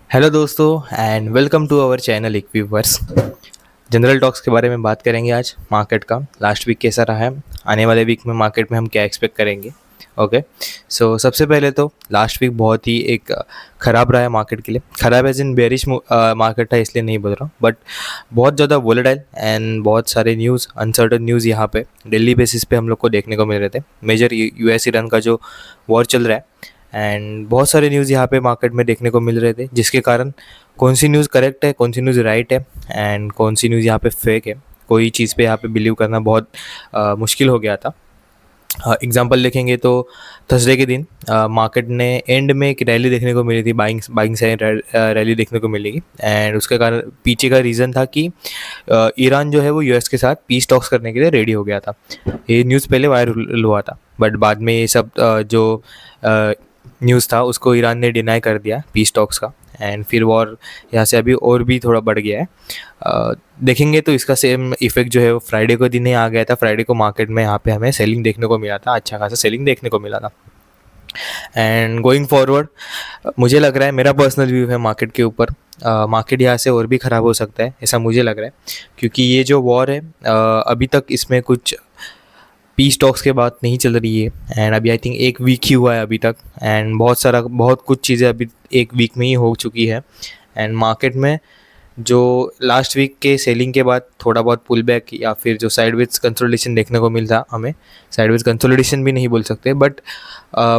Hello दोस्तों and welcome to our channel Equiverse. General talks के बारे में बात करेंगे आज। मार्केट का लास्ट वीक कैसा रहा है, आने वाले वीक में मार्केट में हम क्या एक्सपेक्ट करेंगे। ओके, सो सबसे पहले तो लास्ट वीक बहुत ही एक ख़राब रहा है मार्केट के लिए। ख़राब एज इन बेरिश मार्केट था इसलिए नहीं बोल रहा हूँ, बट बहुत ज़्यादा वोलेटाइल एंड बहुत सारे न्यूज़, अनसर्टन न्यूज़ यहाँ पे डेली बेसिस पे हम लोग को देखने को मिल रहे थे। मेजर यूएस ईरान का जो वॉर चल रहा है एंड बहुत सारे न्यूज़ यहाँ पे मार्केट में देखने को मिल रहे थे, जिसके कारण कौन सी न्यूज़ करेक्ट है, कौन सी न्यूज़ राइट है एंड कौन सी न्यूज़ यहाँ पे फेक है, कोई चीज़ पे यहाँ पे बिलीव करना बहुत मुश्किल हो गया था। एग्जांपल देखेंगे तो थर्सडे के दिन मार्केट ने एंड में एक रैली देखने को मिली थी, बाइंग बाइंग साइड रैली देखने को मिलेगी एंड उसके कारण पीछे का रीज़न था कि ईरान जो है वो यूएस के साथ पीस टॉक्स करने के लिए रेडी हो गया था। ये न्यूज़ पहले वायरल हुआ था, बट बाद में ये सब जो न्यूज़ था उसको ईरान ने डिनाई कर दिया पीस टॉक्स का एंड फिर वॉर यहाँ से अभी और भी थोड़ा बढ़ गया है। देखेंगे तो इसका सेम इफेक्ट जो है वो फ्राइडे को दिन ही आ गया था। फ्राइडे को मार्केट में यहाँ पे हमें सेलिंग देखने को मिला था, अच्छा खासा सेलिंग देखने को मिला था। एंड गोइंग फॉरवर्ड मुझे लग रहा है, मेरा पर्सनल व्यू है मार्केट के ऊपर, मार्केट यहाँ से और भी ख़राब हो सकता है ऐसा मुझे लग रहा है, क्योंकि ये जो वॉर है अभी तक इसमें कुछ पीस टॉक्स के बात नहीं चल रही है एंड अभी आई थिंक एक वीक ही हुआ है अभी तक एंड बहुत कुछ चीज़ें अभी एक वीक में ही हो चुकी है। एंड मार्केट में जो लास्ट वीक के सेलिंग के बाद थोड़ा बहुत पुल बैक या फिर जो साइडवेज कंसोलिडेशन देखने को मिलता, हमें साइडवेज कंसोलिडेशन भी नहीं बोल सकते, बट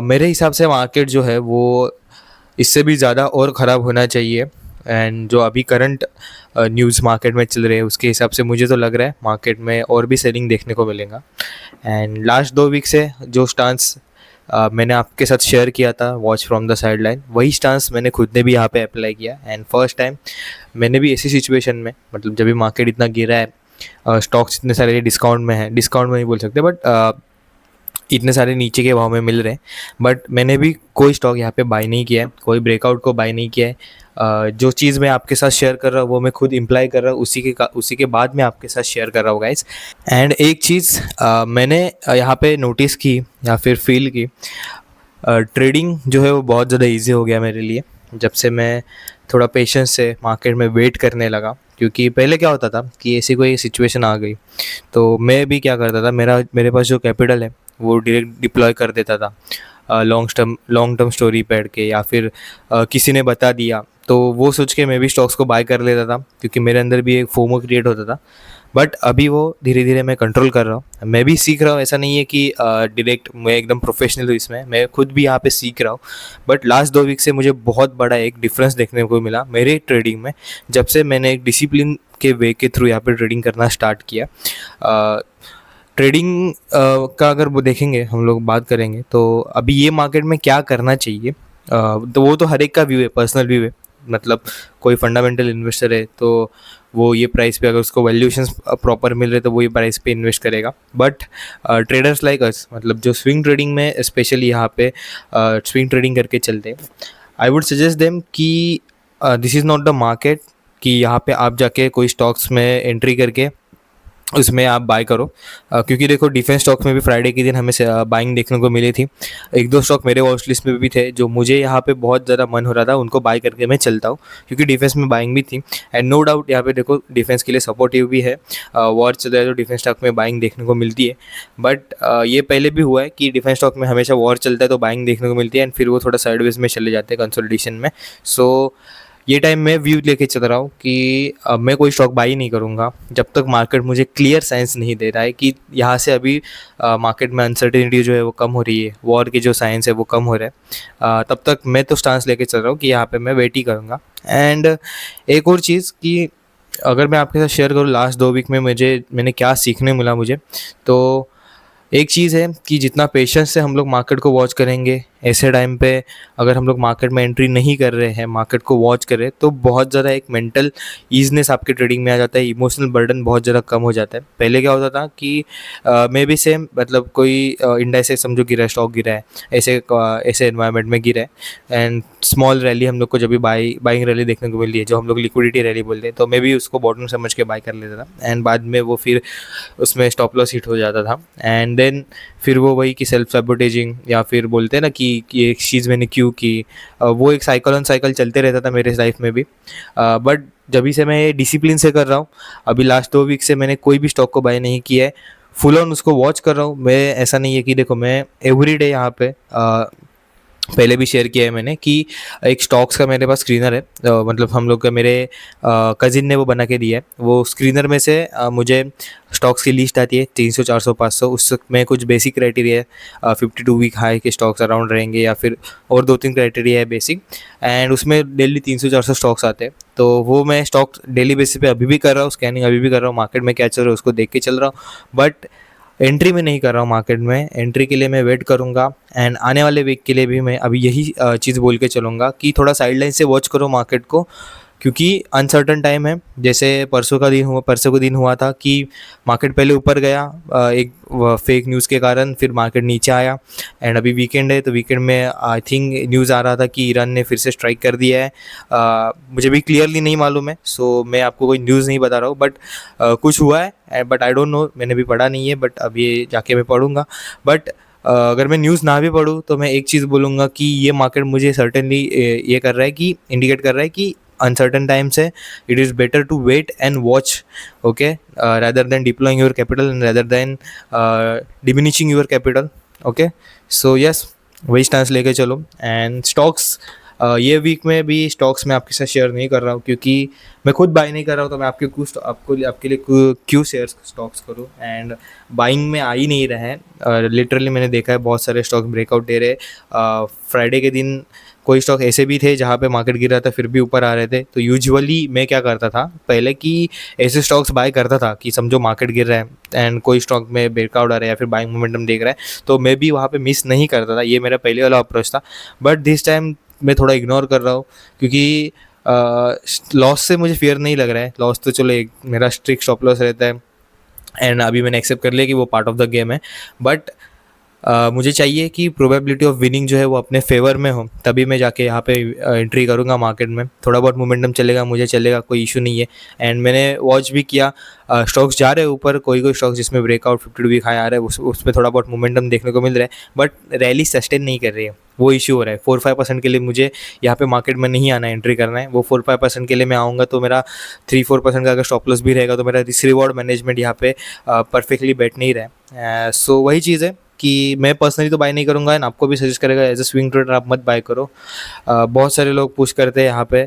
मेरे हिसाब से मार्केट जो है वो इससे भी ज़्यादा और ख़राब होना चाहिए। एंड जो अभी करंट न्यूज़ मार्केट में चल रहे हैं उसके हिसाब से मुझे तो लग रहा है मार्केट में और भी सेलिंग देखने को मिलेगा। एंड लास्ट 2 वीक से जो स्टांस मैंने आपके साथ शेयर किया था, watch from the side line, वही स्टांस मैंने खुद ने भी यहाँ पे अप्लाई किया एंड फर्स्ट टाइम मैंने भी ऐसी सिचुएशन में, मतलब जब भी मार्केट इतना गिरा है, स्टॉक्स इतने सारे डिस्काउंट में है, डिस्काउंट में नहीं बोल सकते बट इतने सारे नीचे के भाव में मिल रहे हैं, बट मैंने भी कोई स्टॉक यहाँ पे बाय नहीं किया है, कोई ब्रेकआउट को बाय नहीं किया है। जो चीज़ मैं आपके साथ शेयर कर रहा हूँ वो मैं खुद इम्प्लाई कर रहा हूँ, उसी के बाद मैं आपके साथ शेयर कर रहा हूँ गाइस। एंड एक चीज़ मैंने यहाँ पे नोटिस की या फिर फील की, ट्रेडिंग जो है वो बहुत ज़्यादा इजी हो गया मेरे लिए जब से मैं थोड़ा पेशेंस से मार्केट में वेट करने लगा। क्योंकि पहले क्या होता था कि ऐसी कोई सिचुएशन आ गई तो मैं भी क्या करता था, मेरे पास जो कैपिटल है वो डायरेक्ट डिप्लॉय कर देता था लॉन्ग टर्म स्टोरी पढ़ के, या फिर किसी ने बता दिया तो वो सोच के मैं भी स्टॉक्स को बाय कर लेता था, क्योंकि मेरे अंदर भी एक फोमो क्रिएट होता था। बट अभी वो धीरे धीरे मैं कंट्रोल कर रहा हूँ, मैं भी सीख रहा हूँ। ऐसा नहीं है कि डायरेक्ट मैं एकदम प्रोफेशनल हूँ इसमें, मैं खुद भी यहाँ पे सीख रहा हूँ। बट लास्ट 2 वीक से मुझे बहुत बड़ा एक डिफरेंस देखने को मिला मेरे ट्रेडिंग में, जब से मैंने एक डिसिप्लिन के वे के थ्रू यहाँ पे ट्रेडिंग करना स्टार्ट किया। ट्रेडिंग का अगर वो देखेंगे, हम लोग बात करेंगे तो अभी ये मार्केट में क्या करना चाहिए, तो वो तो हर एक का व्यू है, पर्सनल व्यू है। मतलब कोई फंडामेंटल इन्वेस्टर है तो वो ये प्राइस पे, अगर उसको वैल्यूएशंस प्रॉपर मिल रहे तो वो ये प्राइस पे इन्वेस्ट करेगा। बट ट्रेडर्स लाइक अस, मतलब जो स्विंग ट्रेडिंग में स्पेशली यहाँ पे स्विंग ट्रेडिंग करके चलते हैं, आई वुड सजेस्ट देम कि this is not the market कि यहाँ पे आप जाके कोई स्टॉक्स में एंट्री करके उसमें आप बाय करो। क्योंकि देखो डिफेंस स्टॉक्स में भी फ्राइडे के दिन हमें बाइंग देखने को मिली थी। एक दो स्टॉक मेरे वॉच लिस्ट में भी थे जो मुझे यहाँ पे बहुत ज़्यादा मन हो रहा था उनको बाय करके मैं चलता हूँ, क्योंकि डिफेंस में बाइंग भी थी। एंड नो डाउट यहाँ पे देखो डिफेंस के लिए सपोर्टिव भी है, वॉर चल रहा है तो डिफेंस स्टॉक में बाइंग देखने को मिलती है। बट ये पहले भी हुआ है कि डिफेंस स्टॉक में हमेशा वॉर चलता है तो बाइंग देखने को मिलती है एंड फिर वो थोड़ा साइडवेज में चले जाते हैं कंसोलिडेशन में। सो ये टाइम मैं व्यू लेके चल रहा हूँ कि अब मैं कोई स्टॉक बाई नहीं करूँगा जब तक मार्केट मुझे क्लियर साइंस नहीं दे रहा है कि यहाँ से अभी मार्केट में अनसर्टेनिटी जो है वो कम हो रही है, वॉर के जो साइंस है वो कम हो रहा है। तब तक मैं तो स्टांस लेके चल रहा हूँ कि यहाँ पे मैं वेट ही करूँगा। एंड एक और चीज़ कि अगर मैं आपके साथ शेयर करूँ लास्ट 2 वीक में मैंने क्या सीखने मिला मुझे, तो एक चीज़ है कि जितना पेशेंस से हम लोग मार्केट को वॉच करेंगे, ऐसे टाइम पे अगर हम लोग मार्केट में एंट्री नहीं कर रहे हैं, मार्केट को वॉच कर रहे हैं, तो बहुत ज़्यादा एक मेंटल ईजनेस आपके ट्रेडिंग में आ जाता है, इमोशनल बर्डन बहुत ज़्यादा कम हो जाता है। पहले क्या होता था कि मे बी सेम, मतलब कोई इंडिया से समझो गिरा है, स्टॉक गिरा है, ऐसे एनवायरनमेंट में गिरा है एंड स्मॉल रैली हम लोग को जब भी बाइंग रैली देखने को मिली है, जो हम लोग लिक्विडिटी रैली बोलते हैं, तो मैं भी उसको बॉटम समझ के बाय कर लेता था एंड बाद में वो फिर उसमें स्टॉप लॉस हिट हो जाता था। एंड देन फिर वो वही कि सेल्फ सैबोटेजिंग, या फिर बोलते हैं ना कि कि एक चीज़ मैंने क्यों की। वो एक साइकिल ऑन साइकिल चलते रहता था मेरे लाइफ में भी। बट जभी से मैं ये डिसिप्लिन से कर रहा हूँ, अभी लास्ट 2 वीक से मैंने कोई भी स्टॉक को बाय नहीं किया है, फुल ऑन उसको वॉच कर रहा हूँ मैं। ऐसा नहीं है कि देखो मैं एवरीडे यहाँ पे पहले भी शेयर किया है मैंने कि एक स्टॉक्स का मेरे पास स्क्रीनर है, मतलब हम लोग का मेरे कज़िन ने वो बना के दिया है। वो स्क्रीनर में से मुझे स्टॉक्स की लिस्ट आती है 300 400 500, उसमें कुछ बेसिक क्राइटेरिया है, 52 वीक हाई के स्टॉक्स अराउंड रहेंगे या फिर और 2-3 क्राइटेरिया है बेसिक, एंड उसमें डेली 300 400 स्टॉक्स आते हैं। तो वो मैं स्टॉक डेली बेसिस पे अभी भी कर रहा हूँ, स्कैनिंग अभी भी कर रहा हूँ, मार्केट में क्या चल रहा है उसको देख के चल रहा हूँ। बट एंट्री में नहीं कर रहा हूँ मार्केट में, एंट्री के लिए मैं वेट करूँगा। एंड आने वाले वीक के लिए भी मैं अभी यही चीज़ बोल के चलूँगा कि थोड़ा साइडलाइन से वॉच करो मार्केट को, क्योंकि अनसर्टन टाइम है। जैसे परसों का दिन हुआ था कि मार्केट पहले ऊपर गया एक फेक न्यूज़ के कारण, फिर मार्केट नीचे आया। एंड अभी वीकेंड है तो वीकेंड में आई थिंक न्यूज़ आ रहा था कि ईरान ने फिर से स्ट्राइक कर दिया है। मुझे भी क्लियरली नहीं मालूम है, सो मैं आपको कोई न्यूज़ नहीं बता रहा हूँ, बट कुछ हुआ है, बट आई डोंट नो, मैंने भी पढ़ा नहीं है, बट अभी जाके मैं पढ़ूंगा। बट अगर मैं न्यूज़ ना भी पढूँ तो मैं एक चीज़ बोलूँगा कि ये मार्केट मुझे सर्टेनली ये कर रहा है कि इंडिकेट कर रहा है कि अनसर्टन टाइम्स है, it is better to wait and watch, okay, rather than deploying your capital and rather than diminishing your capital, okay. So yes, वही स्टांस लेके चलो। एंड स्टॉक्स ये वीक में भी स्टॉक्स मैं आपके साथ शेयर नहीं कर रहा हूँ, क्योंकि मैं खुद बाई नहीं कर रहा हूँ, तो मैं आपके लिए क्यों शेयर स्टॉक्स करूँ। एंड बाइंग में आ ही नहीं रहे हैं, लिटरली मैंने देखा है बहुत सारे स्टॉक ब्रेकआउट दे रहे। फ्राइडे के दिन कोई स्टॉक ऐसे भी थे जहाँ पे मार्केट गिर रहा था फिर भी ऊपर आ रहे थे। तो यूजुअली मैं क्या करता था पहले कि ऐसे स्टॉक्स बाय करता था कि समझो मार्केट गिर रहा है एंड कोई स्टॉक में ब्रेकआउट आ रहा है या फिर बाइंग मोमेंटम देख रहा है, तो मैं भी वहाँ पे मिस नहीं करता था। ये मेरा पहले वाला अप्रोच था। बट दिस टाइम मैं थोड़ा इग्नोर कर रहा हूँ, क्योंकि लॉस से मुझे फियर नहीं लग रहा है। लॉस तो चलो एक मेरा स्ट्रिक्ट स्टॉप लॉस रहता है, एंड अभी मैंने एक्सेप्ट कर लिया कि वो पार्ट ऑफ द गेम है। बट मुझे चाहिए कि प्रोबेबिलिटी ऑफ विनिंग जो है वो अपने फेवर में हो, तभी मैं जाके यहाँ पे एंट्री करूँगा मार्केट में। थोड़ा बहुत मोमेंटम चलेगा, मुझे चलेगा, कोई इशू नहीं है। एंड मैंने वॉच भी किया, स्टॉक्स जा रहे हैं ऊपर, कोई स्टॉक्स जिसमें ब्रेकआउट 52 वीक हाई आ रहा है उसमें थोड़ा बहुत मोमेंटम देखने को मिल रहा है, बट रैली सस्टेन नहीं कर रही है, वो इशू हो रहा है। 4-5% के लिए मुझे यहाँ पे मार्केट में नहीं आना है, एंट्री करना है। वो 4-5% के लिए मैं आऊँगा तो मेरा 3-4% का अगर स्टॉप लॉस भी रहेगा तो मेरा रिस्क रिवॉर्ड मैनेजमेंट यहाँ पे परफेक्टली बैठ नहीं रहा है। सो वही चीज़ है कि मैं पर्सनली तो बाय नहीं करूँगा, एंड आपको भी सजेस्ट करेगा एज अ स्विंग ट्रेडर आप मत बाय करो। बहुत सारे लोग पुश करते हैं यहाँ पे।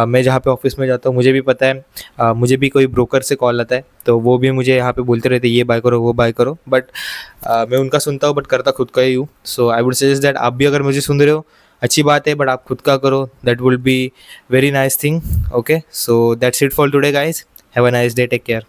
मैं जहाँ पे ऑफिस में जाता हूँ मुझे भी पता है, मुझे भी कोई ब्रोकर से कॉल आता है तो वो भी मुझे यहाँ पे बोलते रहते ये बाय करो वो बाय करो, बट मैं उनका सुनता हूँ बट करता खुद का ही हूँ। सो आई वुड सजेस्ट दैट आप भी अगर मुझे सुन रहे हो अच्छी बात है, बट आप खुद का करो, that will be very nice thing, okay. So that's it for today guys, have a nice day, take care.